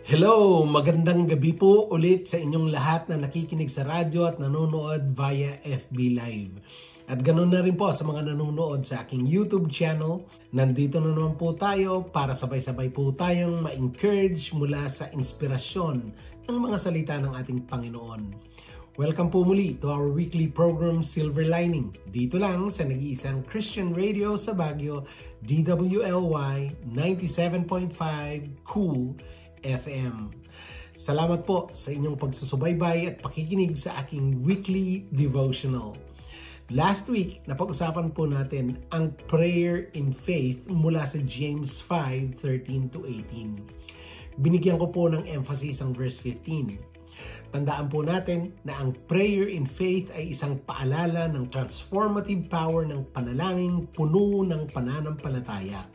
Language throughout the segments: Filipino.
Hello! Magandang gabi po ulit sa inyong lahat na nakikinig sa radyo at nanonood via FB Live. At ganoon na rin po sa mga nanonood sa aking YouTube channel. Nandito na naman po tayo para sabay-sabay po tayong ma-encourage mula sa inspirasyon ng mga salita ng ating Panginoon. Welcome po muli to our weekly program Silver Lining. Dito lang sa nag-iisang Christian radio sa Baguio, DWLY 97.5 Cool FM. Salamat po sa inyong pagsusubaybay at pakikinig sa aking weekly devotional. Last week, napag-usapan po natin ang prayer in faith mula sa James 5:13-18. Binigyan ko po ng emphasis ang verse 15. Tandaan po natin na ang prayer in faith ay isang paalala ng transformative power ng panalangin puno ng pananampalataya.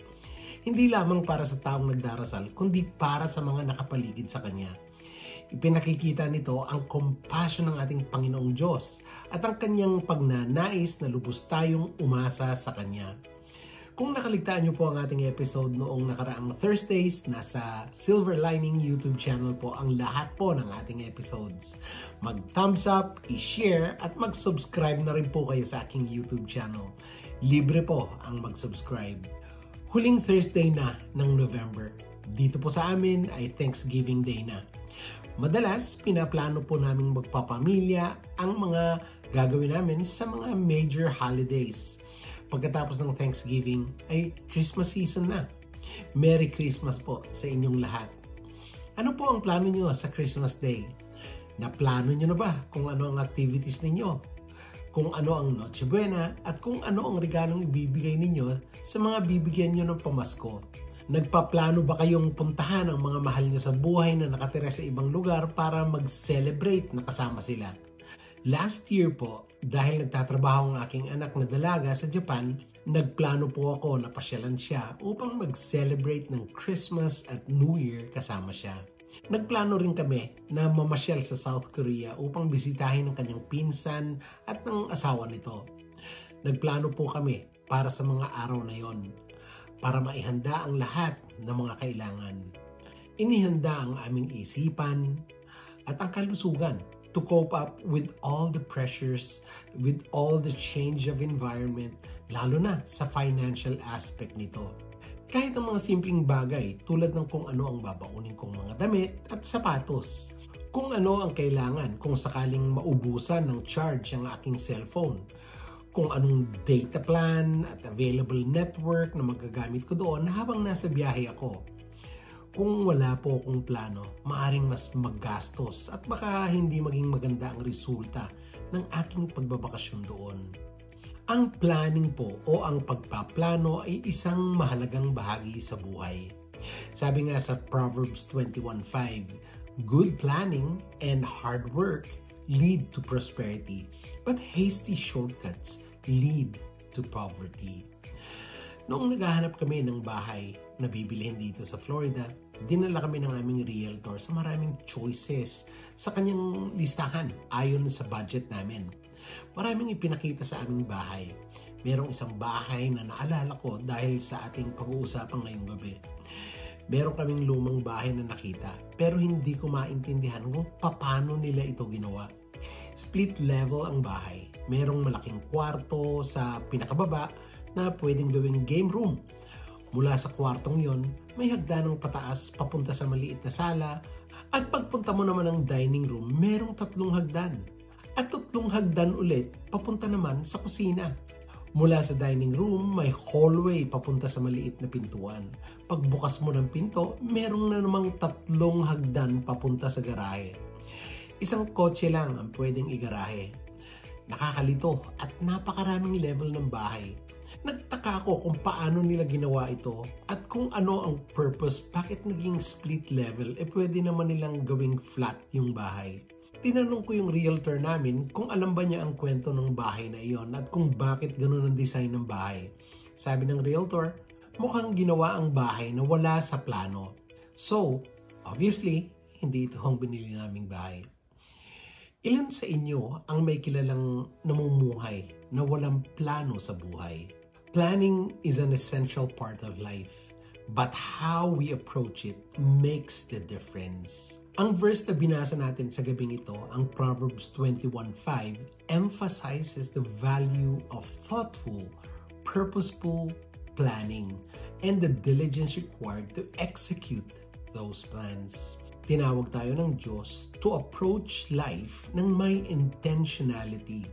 Hindi lamang para sa taong nagdarasal, kundi para sa mga nakapaligid sa Kanya. Ipinakikita nito ang compassion ng ating Panginoong Diyos at ang Kanyang pagnanais na lubos tayong umasa sa Kanya. Kung nakaligtaan niyo po ang ating episode noong nakaraang Thursdays, nasa Silver Lining YouTube channel po ang lahat po ng ating episodes. Mag-thumbs up, i-share at mag-subscribe na rin po kayo sa aking YouTube channel. Libre po ang mag-subscribe. Huling Thursday na ng November. Dito po sa amin ay Thanksgiving Day na. Madalas, pinaplano po namin magpapamilya ang mga gagawin namin sa mga major holidays. Pagkatapos ng Thanksgiving ay Christmas season na. Merry Christmas po sa inyong lahat. Ano po ang plano nyo sa Christmas Day? Naplano nyo na ba kung ano ang activities ninyo? Kung ano ang Noche Buena at kung ano ang regalong ibibigay ninyo sa mga bibigyan nyo ng pamasko. Nagpaplano ba kayong puntahan ang mga mahal nyo sa buhay na nakatira sa ibang lugar para mag-celebrate na kasama sila? Last year po, dahil nagtatrabaho ang aking anak na dalaga sa Japan, nagplano po ako na pasyalan siya upang mag-celebrate ng Christmas at New Year kasama siya. Nagplano rin kami na mamasyal sa South Korea upang bisitahin ang kanyang pinsan at ng asawa nito. Nagplano po kami para sa mga araw na yon, para maihanda ang lahat ng mga kailangan. Inihanda ang aming isipan at ang kalusugan to cope up with all the pressures, with all the change of environment, lalo na sa financial aspect nito. Kahit ang mga simpleng bagay tulad ng kung ano ang babaunin kong mga damit at sapatos. Kung ano ang kailangan kung sakaling maubusan ng charge ang aking cellphone. Kung anong data plan at available network na magagamit ko doon habang nasa biyahe ako. Kung wala po akong plano, maaring mas maggastos at baka hindi maging maganda ang resulta ng aking pagbabakasyon doon. Ang planning po o ang pagpaplano ay isang mahalagang bahagi sa buhay. Sabi nga sa Proverbs 21:5, good planning and hard work lead to prosperity, but hasty shortcuts lead to poverty. Noong naghahanap kami ng bahay na bibilihin dito sa Florida, dinala kami ng aming realtor sa maraming choices sa kanyang listahan ayon sa budget namin. Maraming ipinakita sa aming bahay. Merong isang bahay na naalala ko dahil sa ating pag-uusapan ngayong gabi. Meron kaming lumang bahay na nakita pero hindi ko maintindihan kung paano nila ito ginawa. Split level ang bahay. Merong malaking kwarto sa pinakababa na pwedeng gawing game room. Mula sa kwartong yon, may hagdanang pataas papunta sa maliit na sala at pagpunta mo naman ng dining room, merong 3 hagdan. At 3 hagdan ulit papunta naman sa kusina. Mula sa dining room, may hallway papunta sa maliit na pintuan. Pagbukas mo ng pinto, merong na namang 3 hagdan papunta sa garahe. Isang kotse lang ang pwedeng igarahe. Nakakalito at napakaraming level ng bahay. Nagtaka ako kung paano nila ginawa ito at kung ano ang purpose, bakit naging split level, pwede naman nilang gawing flat yung bahay. Tinanong ko yung realtor namin kung alam ba niya ang kwento ng bahay na iyon at kung bakit ganun ang design ng bahay. Sabi ng realtor, mukhang ginawa ang bahay na wala sa plano. So, obviously, hindi ito ang binili naming bahay. Ilan sa inyo ang may kilalang namumuhay na walang plano sa buhay? Planning is an essential part of life. but how we approach it makes the difference. Ang verse na binasa natin sa gabing ito, ang Proverbs 21:5, emphasizes the value of thoughtful, purposeful planning and the diligence required to execute those plans. Tinawag tayo ng Diyos to approach life ng may intentionality,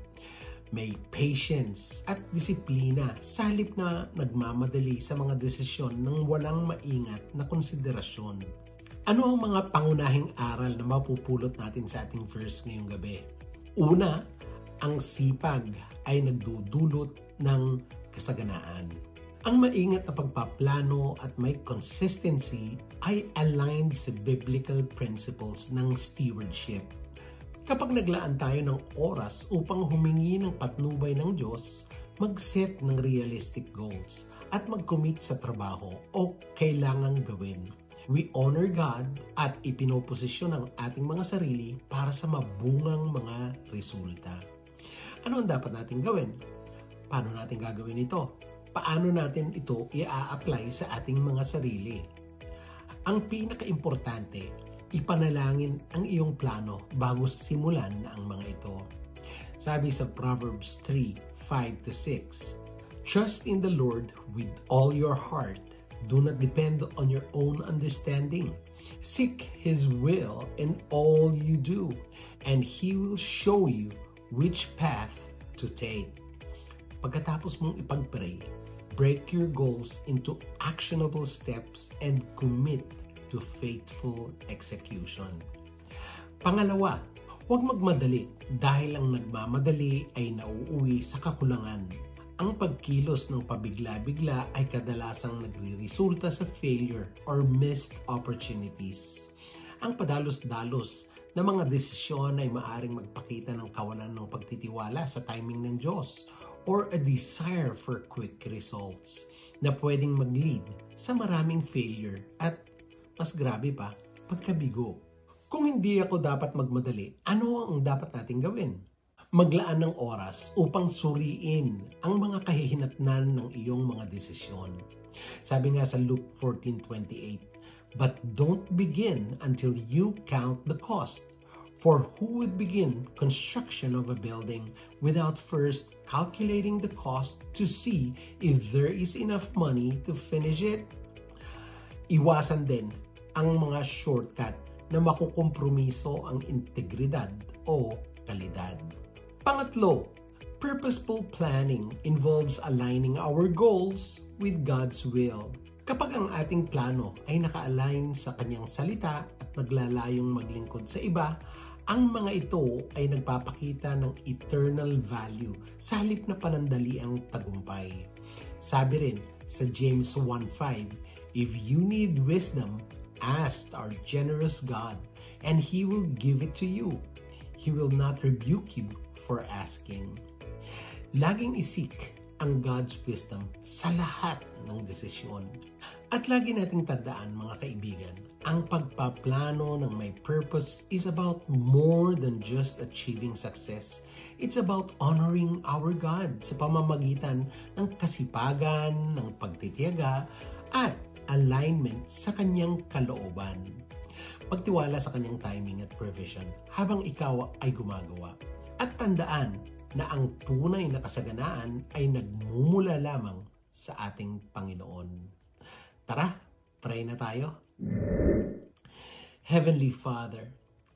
may patience at disiplina sa halip na nagmamadali sa mga desisyon ng walang maingat na konsiderasyon. Ano ang mga pangunahing aral na mapupulot natin sa ating verse ngayong gabi? Una, ang sipag ay nagdudulot ng kasaganaan. Ang maingat na pagpaplano at may consistency ay aligned sa biblical principles ng stewardship. Kapag naglaan tayo ng oras upang humingi ng patnubay ng Diyos, mag-set ng realistic goals at mag-commit sa trabaho o kailangang gawin. We honor God at ipinoposisyon ang ating mga sarili para sa mabungang mga resulta. Ano ang dapat natin gawin? Paano natin gagawin ito? Paano natin ito i-a-apply sa ating mga sarili? Ang pinaka-importante, ipanalangin ang iyong plano bago simulan ang mga ito. Sabi sa Proverbs 3:5-6, "Trust in the Lord with all your heart. Do not depend on your own understanding. Seek His will in all you do, and He will show you which path to take." Pagkatapos mong ipag-pray, break your goals into actionable steps and commit to faithful execution. Pangalawa, huwag magmadali dahil ang nagmamadali ay nauuwi sa kakulangan. Ang pagkilos ng pabigla-bigla ay kadalasang nagre-resulta sa failure or missed opportunities. Ang padalos-dalos na mga desisyon ay maaring magpakita ng kawalan ng pagtitiwala sa timing ng Diyos or a desire for quick results na pwedeng mag-lead sa maraming failure at mas grabe pa, pagkabigo. Kung hindi ako dapat magmadali, ano ang dapat nating gawin? Maglaan ng oras upang suriin ang mga kahihinatnan ng iyong mga desisyon. Sabi nga sa Luke 14:28, "But don't begin until you count the cost. For who would begin construction of a building without first calculating the cost to see if there is enough money to finish it?" Iwasan din ang mga shortcut na makukompromiso ang integridad o kalidad. Pangatlo, purposeful planning involves aligning our goals with God's will. Kapag ang ating plano ay naka-align sa Kanyang salita at naglalayong maglingkod sa iba, ang mga ito ay nagpapakita ng eternal value sa halip na panandali ang tagumpay. Sabi rin sa James 1:5, "If you need wisdom, ask our generous God, and He will give it to you. He will not rebuke you for asking." Laging isik ang God's wisdom sa lahat ng desisyon. At lagi nating tandaan, mga kaibigan, ang pagpaplano ng may purpose is about more than just achieving success. It's about honoring our God sa pamamagitan ng kasipagan, ng pagtitiyaga, at alignment sa Kanyang kalooban. Pagtiwala sa Kanyang timing at provision habang ikaw ay gumagawa. At tandaan na ang tunay na kasaganaan ay nagmumula lamang sa ating Panginoon. Tara, pray na tayo. Heavenly Father,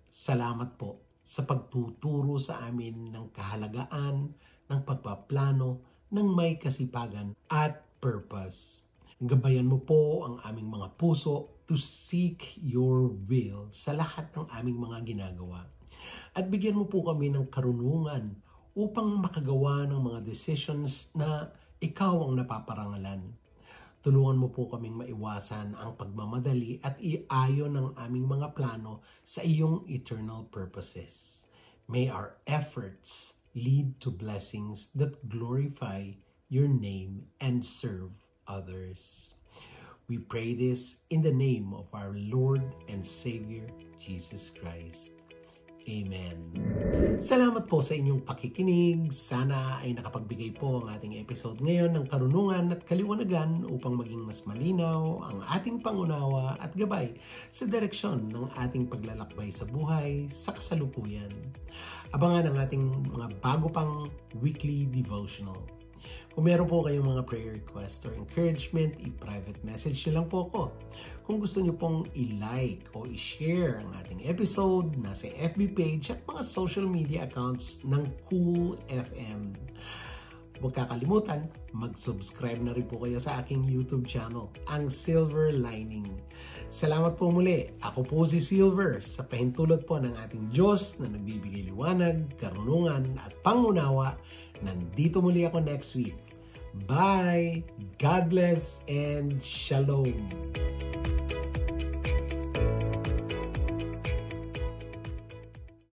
salamat po sa pagtuturo sa amin ng kahalagaan ng pagpaplano ng may kasipagan at purpose. Gabayan mo po ang aming mga puso to seek your will sa lahat ng aming mga ginagawa. At bigyan mo po kami ng karunungan upang makagawa ng mga decisions na ikaw ang napaparangalan. Tulungan mo po kaming maiwasan ang pagmamadali at iayon ang aming mga plano sa iyong eternal purposes. May our efforts lead to blessings that glorify your name and serve others. We pray this in the name of our Lord and Savior, Jesus Christ. Amen. Salamat po sa inyong pakikinig. Sana ay nakapagbigay po ang ating episode ngayon ng karunungan at kaliwanagan upang maging mas malinaw ang ating pangunawa at gabay sa direksyon ng ating paglalakbay sa buhay sa kasalukuyan. Abangan ang ating mga bago pang weekly devotional. Kung meron po kayong mga prayer request or encouragement, i-private message nyo lang po ako. Kung gusto nyo pong i-like o i-share ang ating episode, nasa FB page at mga social media accounts ng Cool FM. Huwag kakalimutan, mag-subscribe na rin po kayo sa aking YouTube channel, ang Silver Lining. Salamat po muli. Ako po si Silver sa pahintulot po ng ating Diyos na nagbibigay liwanag, karunungan at pangunawa. Nandito muli ako next week. Bye! God bless and shalom!